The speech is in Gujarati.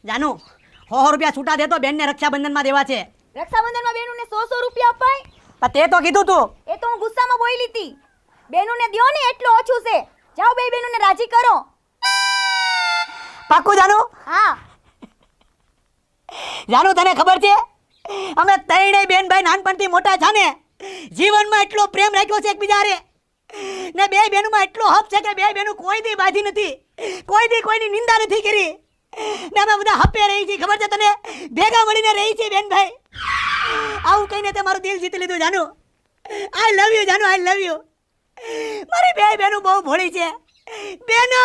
જાનુ 100 રૂપિયા છૂટા દે તો બેનને રક્ષાબંધનમાં દેવા છે. રક્ષાબંધનમાં બેનુને 100 રૂપિયા અપાય? પણ તે તો કીધું તું. એ તો હું ગુસ્સામાં બોલી હતી. બેનુને દ્યો ને એટલું ઓછું છે. જાઓ બે બેનુને રાજી કરો. પાક્કું જાનુ? હા. જાનુ તને ખબર છે અમે ત્રણેય બેન ભાઈ નાનપણથી મોટા છે ને જીવનમાં એટલો પ્રેમ રાખ્યો છે એકબીજા હારે ને બે બેનુમાં એટલો હક છે કે બે બેનું કોઈ દી બાજી નથી, કોઈ દી કોઈની નિંદા નથી કરી ને અમે બધા હપે રહી છીએ. ખબર છે તને? ભેગા મળીને રહી છીએ બેન ભાઈ. આવું કહીને તે મારું દિલ જીતી લીધું જાનુ. આઈ લવ યુ જાનુ, આઈ લવ યુ. મારી બે બેનું બહુ ભોળી છે બેનો.